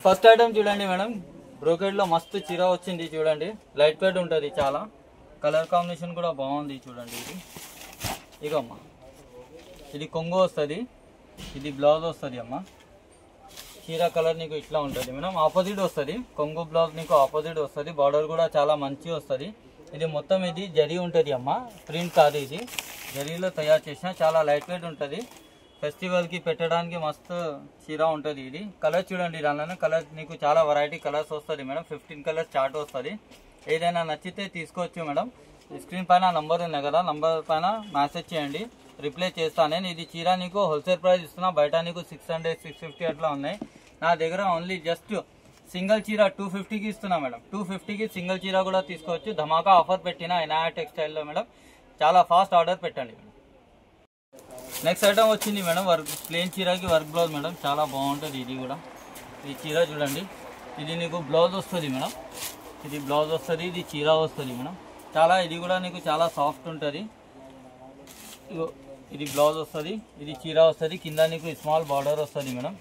First item చూడండి madam, brocade లో మస్తు చీర వచ్చింది చూడండి. లైట్ వెయిట్ ఉంటుంది, చాలా కలర్ కాంబినేషన్ కూడా బాగుంది చూడండి. ఇది ఇగమ్మా, ఇది కొంగు వస్తుంది, ఇది బ్లౌజ్ వస్తుంది అమ్మ. చీర కలర్ నీకు ఇట్లా ఉంటుంది మేడం, ఆపోజిట్ వస్తుంది. కొంగు బ్లౌజ్ నీకు ఆపోజిట్ వస్తుంది. బార్డర్ కూడా చాలా మంచి వస్తుంది. ఇది మొత్తం ఇది జరీ ఉంటుంది అమ్మ, ప్రింట్ కాదు. ఇది జరీలో తయారు చేసిన చాలా లైట్ వెయిట్ ఉంటుంది. ఫెస్టివల్కి పెట్టడానికి మస్తు చీర ఉంటుంది. ఇది కలర్ చూడండి, దానిలోనే కలర్ నీకు చాలా వెరైటీ కలర్స్ వస్తుంది మేడం. 15 కలర్స్ చార్ట్ వస్తుంది. ఏదైనా నచ్చితే తీసుకోవచ్చు మేడం. స్క్రీన్ పైన నంబర్ ఉన్నాయి కదా, నంబర్ పైన మెసేజ్ చేయండి, రిప్లై చేస్తాను నేను. ఇది చీర నీకు హోల్సేల్ ప్రైస్ ఇస్తున్నా, బయట నీకు 600 650 అట్లా ఉన్నాయి. నా దగ్గర ఓన్లీ జస్ట్ సింగిల్ చీర 250కి ఇస్తున్నా మేడం. 250కి సింగిల్ చీర కూడా తీసుకోవచ్చు. ధమాకా ఆఫర్ పెట్టిన ఇనాయా టెక్స్టైల్లో మేడం. చాలా ఫాస్ట్ ఆర్డర్ పెట్టండి మేడం. నెక్స్ట్ ఐటమ్ వచ్చింది మేడం, వర్క్ ప్లేన్ చీరకి వర్క్ బ్లౌజ్ మేడం. చాలా బాగుంటుంది ఇది కూడా. ఈ చీర చూడండి, ఇది నీకు బ్లౌజ్ వస్తుంది మేడం. ఇది బ్లౌజ్ వస్తుంది, ఇది చీర వస్తుంది మేడం. చాలా ఇది కూడా నీకు చాలా సాఫ్ట్ ఉంటుంది. ఇది బ్లౌజ్ వస్తుంది, ఇది చీర వస్తుంది. కింద నీకు స్మాల్ బార్డర్ వస్తుంది మేడం.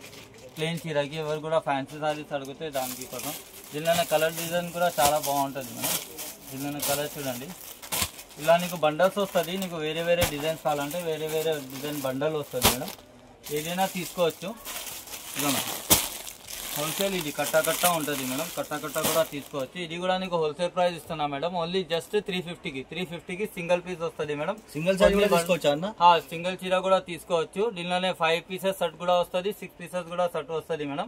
ప్లేన్ చీరకి ఎవరు కూడా ఫ్యాన్సీ సారీస్ అడిగితే దానికి కోసం. దీనిలోనే కలర్ డిజైన్ కూడా చాలా బాగుంటుంది మేడం. దీనిలోనే కలర్ చూడండి, ఇలా నీకు బండల్స్ వస్తుంది. నీకు వేరే వేరే డిజైన్స్ కావాలంటే వేరే వేరే డిజైన్ బండల్ వస్తుంది మేడం. ఏదైనా తీసుకోవచ్చు. ఇదిగో హోల్సేల్, ఇది కట్ట ఉంటుంది మేడం. కట్ట కూడా తీసుకోవచ్చు. ఇది కూడా నీకు హోల్సేల్ ప్రైస్ ఇస్తున్నా మేడం. ఓన్లీ జస్ట్ 350కి సింగిల్ పీస్ వస్తుంది మేడం. సింగిల్ చీర కూడా తీసుకోవచ్చు. దీనిలోనే 5 పీసెస్ సెట్ కూడా వస్తుంది, 6 పీసెస్ కూడా సెట్ వస్తుంది మేడం.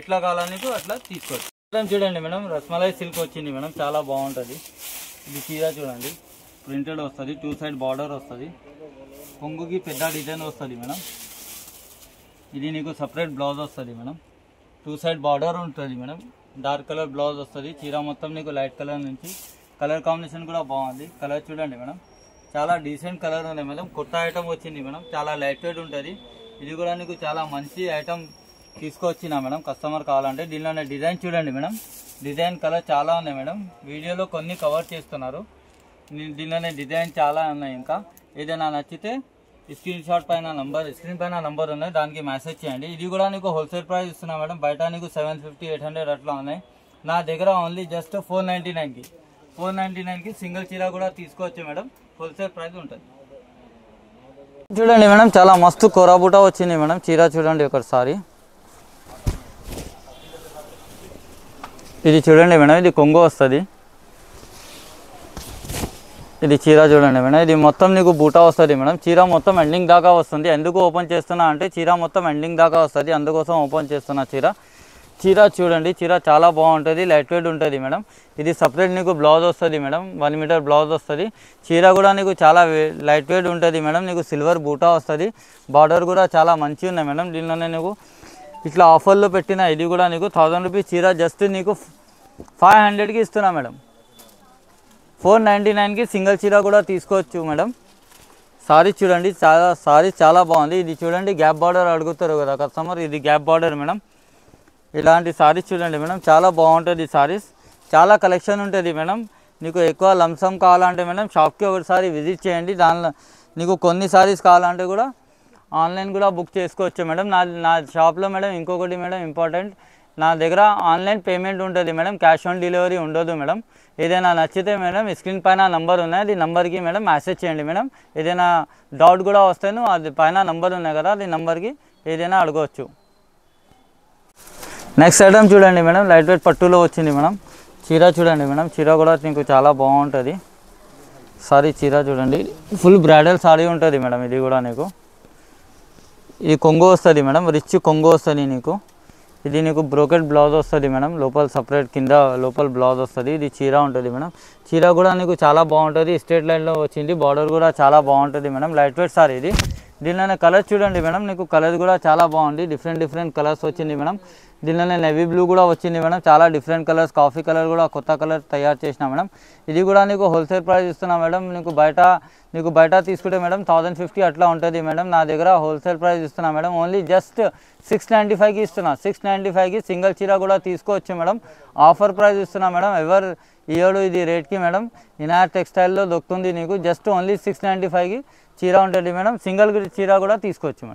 ఎట్లా కావాలని నీకు అట్లా తీసుకోవచ్చు. చూడండి మేడం, రస్మలై సిల్క్ వచ్చింది మేడం. చాలా బాగుంటుంది. ఇది చీర చూడండి, ప్రింటెడ్ వస్తుంది. 2 సైడ్ బార్డర్ వస్తుంది. కొంగుకి పెద్ద డిజైన్ వస్తుంది మేడం. ఇది నీకు సపరేట్ బ్లౌజ్ వస్తుంది మేడం. 2 సైడ్ బార్డర్ ఉంటుంది మేడం. డార్క్ కలర్ బ్లౌజ్ వస్తుంది. చీర మొత్తం నీకు లైట్ కలర్ నుంచి. కలర్ కాంబినేషన్ కూడా బాగుంది. కలర్ చూడండి మేడం, చాలా డీసెంట్ కలర్ ఉంది మేడం. కొత్త ఐటమ్ వచ్చింది మేడం, చాలా లైట్ వెయిట్ ఉంటుంది. ఇది కూడా నీకు చాలా మంచి ఐటమ్ తీసుకొచ్చినా మేడం. కస్టమర్ కావాలంటే దీనిలోనే డిజైన్ చూడండి మేడం. డిజైన్ కలర్ చాలా ఉన్నాయి మేడం. వీడియోలో కొన్ని కవర్ చేస్తున్నారు, దీనిలోనే డిజైన్ చాలా ఉన్నాయి. ఇంకా ఏదైనా నచ్చితే స్క్రీన్ పైన నంబర్ ఉన్నాయి, దానికి మెసేజ్ చేయండి. ఇది కూడా నీకు హోల్సేల్ ప్రైస్ ఇస్తున్నా మేడం. బయట నీకు 750 800 అట్లా ఉన్నాయి. నా దగ్గర ఓన్లీ జస్ట్ 499కి సింగిల్ చీర కూడా తీసుకోవచ్చు మేడం. హోల్సేల్ ప్రైస్ ఉంటుంది. చూడండి మేడం, చాలా మస్తు కొరాబుటా వచ్చింది మేడం. చీర చూడండి ఒకసారి. ఇది చూడండి మేడం, ఇది కొంగు వస్తుంది. ఇది చీర చూడండి మేడం. ఇది మొత్తం నీకు బూటా వస్తుంది మేడం. చీర మొత్తం ఎండింగ్ దాకా వస్తుంది. ఎందుకు ఓపెన్ చేస్తున్నా అంటే చీర మొత్తం ఎండింగ్ దాకా వస్తుంది, అందుకోసం ఓపెన్ చేస్తున్నా. చీర చూడండి, చీర చాలా బాగుంటుంది, లైట్ వెయిట్ ఉంటుంది మేడం. ఇది సపరేట్ నీకు బ్లౌజ్ వస్తుంది మేడం. 1 మీటర్ బ్లౌజ్ వస్తుంది. చీర కూడా నీకు చాలా లైట్ వెయిట్ ఉంటుంది మేడం. నీకు సిల్వర్ బూటా వస్తుంది. బార్డర్ కూడా చాలా మంచిగా ఉన్నాయి మేడం. దీనిలోనే నీకు ఇట్లా ఆఫర్లో పెట్టిన ఇది కూడా నీకు 1000 రూపీస్ చీర జస్ట్ నీకు 500కి ఇస్తున్నా మేడం. 499కి సింగిల్ చీర కూడా తీసుకోవచ్చు మేడం. సారీ చూడండి, చాలా బాగుంది. ఇది చూడండి, గ్యాప్ బార్డర్ అడుగుతారు కదా కస్టమర్, ఇది గ్యాప్ బార్డర్ మేడం. ఇలాంటి సారీస్ చూడండి మేడం, చాలా బాగుంటుంది. సారీస్ చాలా కలెక్షన్ ఉంటుంది మేడం. నీకు ఎక్కువ లంసమ్ కావాలంటే మేడం షాప్కి ఒకసారి విజిట్ చేయండి. దానిలో నీకు కొన్ని సారీస్ కావాలంటే కూడా ఆన్లైన్ కూడా బుక్ చేసుకోవచ్చు మేడం. నా షాప్లో మేడం ఇంకొకటి మేడం ఇంపార్టెంట్, నా దగ్గర ఆన్లైన్ పేమెంట్ ఉంటుంది మేడం. క్యాష్ ఆన్ డెలివరీ ఉండదు మేడం. ఏదైనా నచ్చితే మేడం స్క్రీన్ పైన నంబర్ ఉన్నాయి, అది నంబర్కి మేడం మెసేజ్ చేయండి మేడం. ఏదైనా డౌట్ కూడా వస్తేను అది పైన నంబర్ ఉన్నాయి కదా, అది నంబర్కి ఏదైనా అడగవచ్చు. నెక్స్ట్ ఐటమ్ చూడండి మేడం, లైట్ వెయిట్ పట్టులో వచ్చింది మేడం. చీర చూడండి మేడం, చీర కూడా మీకు చాలా బాగుంటుంది. సారీ చీర చూడండి, ఫుల్ బ్రైడల్ సారీ ఉంటుంది మేడం. ఇది కూడా నీకు ఇది కొంగు వస్తుంది మేడం, రిచ్ కొంగు వస్తుంది నీకు. ఇది నీకు బ్రోకెట్ బ్లౌజ్ వస్తుంది మేడం. లోపల సపరేట్ కింద లోపల బ్లౌజ్ వస్తుంది. ఇది చీర ఉంటుంది మేడం. చీర కూడా నీకు చాలా బాగుంటుంది. స్ట్రేట్ లైన్లో వచ్చింది. బార్డర్ కూడా చాలా బాగుంటుంది మేడం. లైట్ వెయిట్ సారీ ఇది. దీనిలోనే కలర్ చూడండి మేడం, నీకు కలర్ కూడా చాలా బాగుంది. డిఫరెంట్ కలర్స్ వచ్చింది మేడం. దీనిలోనే నేవీ బ్లూ కూడా వచ్చింది మేడం. చాలా డిఫరెంట్ కలర్స్, కాఫీ కలర్ కూడా కొత్త కలర్ తయారు చేసిన మేడం. ఇది కూడా నీకు హోల్సేల్ ప్రైస్ ఇస్తున్నా మేడం. నీకు బయట తీసుకుంటే మేడం 1050 అట్లా ఉంటుంది మేడం. నా దగ్గర హోల్సేల్ ప్రైస్ ఇస్తున్నా మేడం. ఓన్లీ జస్ట్ 695కి ఇస్తున్నా. 695కి సింగిల్ చీర కూడా తీసుకోవచ్చు మేడం. ఆఫర్ ప్రైస్ ఇస్తున్నా మేడం. ఎవరు ఇయ్యడు ఇది రేట్కి మేడం. ఇనాయా టెక్స్టైల్లో దొరుకుతుంది నీకు. జస్ట్ ఓన్లీ 695కి చీర ఉంటుంది మేడం. సింగిల్ చీర కూడా తీసుకోవచ్చు మేడం.